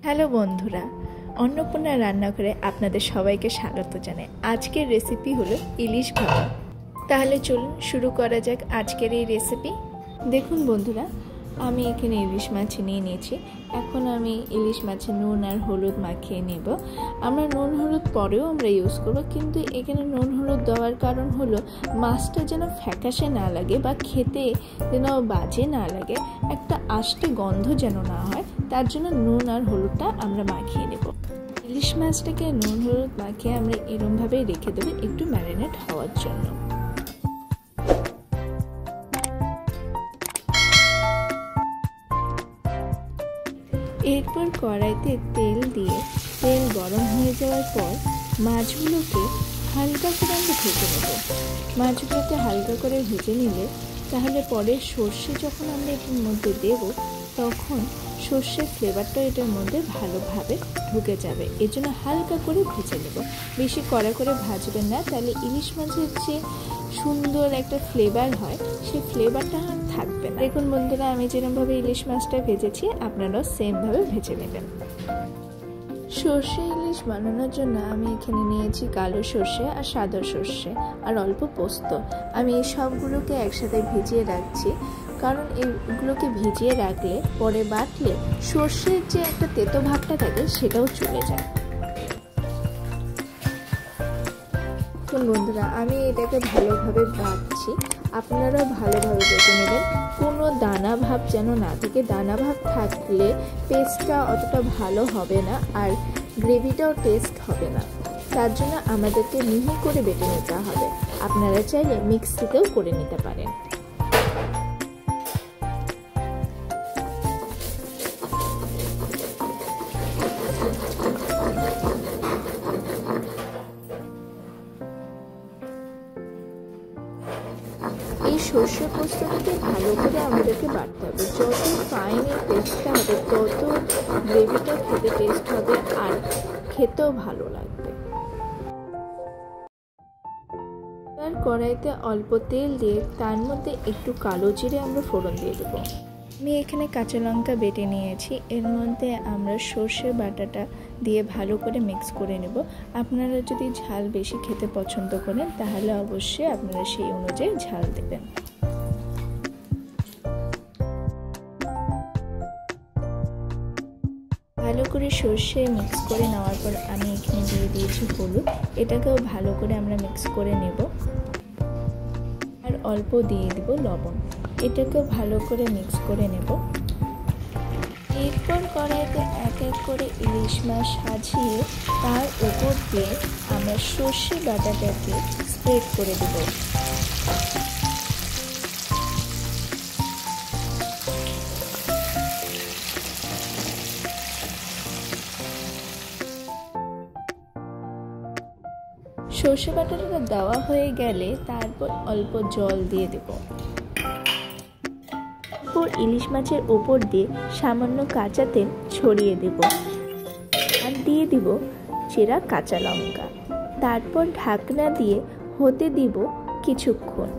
Hello বন্ধুরা, অন্নপূর্ণা রান্নাঘরে আপনাদের সবাইকে স্বাগত জানাই। আজকের রেসিপি হলো ইলিশ ভাপা। তাহলে চলুন শুরু করা যাক আজকের এই রেসিপি। দেখুন বন্ধুরা, আমি এখানে ইলিশ মাছ নিয়ে নিয়েছি। এখন আমি ইলিশ মাছে নুন আর হলুদ মাখিয়ে নেব। আমরা নুন হলুদ পরেও আমরা ইউজ করব, কিন্তু এখানে নুন হলুদ দেওয়ার কারণ হলো মাছটা যেন ফ্যাকাশে না লাগে বা খেতে যেন বাজে না লাগে, একটা আষ্টে গন্ধ যেন না হয়, তার জন্য নুন আর হলুদটা আমরা মাখিয়ে নেব। ইলিশ মাছটাকে নুন হলুদ মাখিয়ে আমরা এরমভাবেই রেখে দেবো একটু ম্যারিনেট হওয়ার জন্য। এরপর কড়াইতে তেল দিয়ে তেল গরম হয়ে যাওয়ার পর মাছগুলোকে হালকা করে আমরা ভেজে নেব। মাছগুলোকে হালকা করে ভেজে নিলে তাহলে পরে সর্ষে যখন আমরা এটার মধ্যে দেব তখন সর্ষের ফ্লেভারটা এটার মধ্যে ভালোভাবে ঢুকে যাবে। এর জন্য হালকা করে ভেজে নেব, বেশি কড়া করে ভাজবেন না, তাহলে ইলিশ মাছের যে সুন্দর একটা ফ্লেভার হয় সেই ফ্লেভারটা আর থাকবে না। দেখুন বন্ধুরা, আমি যেরকমভাবে ইলিশ মাছটা ভেজেছি আপনারাও সেমভাবে ভেজে নেবেন। সর্ষে ইলিশ বানানোর জন্য আমি এখানে নিয়েছি কালো সর্ষে আর সাদা সর্ষে আর অল্প পোস্ত। আমি এই সবগুলোকে একসাথে ভিজিয়ে রাখছি, কারণ এগুলোকে ভিজিয়ে রাখলে পরে বাটলে সর্ষের যে একটা তেতো ভাবটা থাকে সেটাও চলে যায়। বন্ধুরা, আমি এটাকে ভালোভাবে বাটছি, আপনারাও ভালোভাবে বেটে নেবেন। কোনো দানা ভাব যেন না থাকে, দানা ভাব থাকলে পেস্টটা অতটা ভালো হবে না আর গ্রেভিটাও টেস্ট হবে না। তার জন্য আমাদেরকে মিহি করে বেটে নিতে হবে। আপনারা চাইলে মিক্সিতেও করে নিতে পারেন। এই সর্ষে পোস্তটাকে ভালো করে আমাদেরকে বাটতে হবে। যত ফাইন এর পেস্টটা হবে তত গ্রেভিটা খেতে টেস্ট হবে আর খেতেও ভালো লাগবে। এবার কড়াইতে অল্প তেল দিয়ে তার মধ্যে একটু কালো জিরে আমরা ফোড়ন দিয়ে দেবো। আমি এখানে কাঁচা লঙ্কা বেটে নিয়েছি, এর মধ্যে আমরা সর্ষে বাটাটা দিয়ে ভালো করে মিক্স করে নেব। আপনারা যদি ঝাল বেশি খেতে পছন্দ করেন তাহলে অবশ্যই আপনারা সেই অনুযায়ী ঝাল দেবেন। ভালো করে সর্ষে মিক্স করে নেওয়ার পর আমি এখানে দিয়ে দিয়েছি হলুদ। এটাকেও ভালো করে আমরা মিক্স করে নেব আর অল্প দিয়ে দিব লবণ। এটাকেও ভালো করে মিক্স করে নেব। এরপর কড়াইতে এক এক করে ইলিশ মাছ সাজিয়ে তার উপর দিয়ে আমরা সর্ষে বাটাটাকে স্প্রেড করে দেব। সর্ষে বাটাটা দেওয়া হয়ে গেলে তারপর অল্প জল দিয়ে দেব। ইলিশ মাছের ওপর দিয়ে সামান্য কাঁচা তেল ছড়িয়ে দেব আর দিয়ে দিব চেরা কাঁচা লঙ্কা। তারপর ঢাকনা দিয়ে হতে দিব কিছুক্ষণ,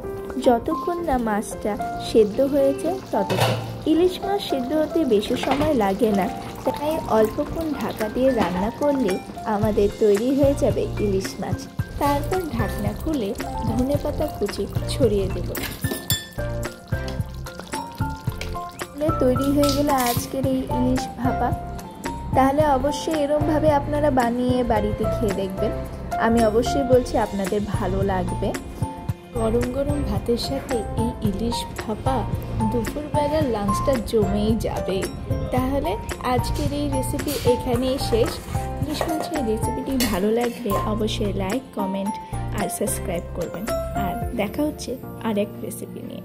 যতক্ষণ না মাছটা সেদ্ধ হয়ে যায় ততক্ষণ। ইলিশ মাছ সেদ্ধ হতে বেশি সময় লাগে না, তাই অল্পক্ষণ ঢাকা দিয়ে রান্না করলে আমাদের তৈরি হয়ে যাবে ইলিশ মাছ। তারপর ঢাকনা খুলে ধনেপাতা কুচি ছড়িয়ে দেব। তৈরি হয়ে গেল আজকের এই ইলিশ ভাপা। তাহলে অবশ্যই এরমভাবে আপনারা বানিয়ে বাড়িতে খেয়ে দেখবেন। আমি অবশ্যই বলছি আপনাদের ভালো লাগবে। গরম গরম ভাতের সাথে এই ইলিশ ভাপা দুপুরবেলার লাঞ্চটা জমেই যাবে। তাহলে আজকের এই রেসিপি এখানেই শেষ। ইলিশ মাছের রেসিপিটি ভালো লাগলে অবশ্যই লাইক, কমেন্ট আর সাবস্ক্রাইব করবেন। আর দেখা হচ্ছে আরেক রেসিপি নিয়ে।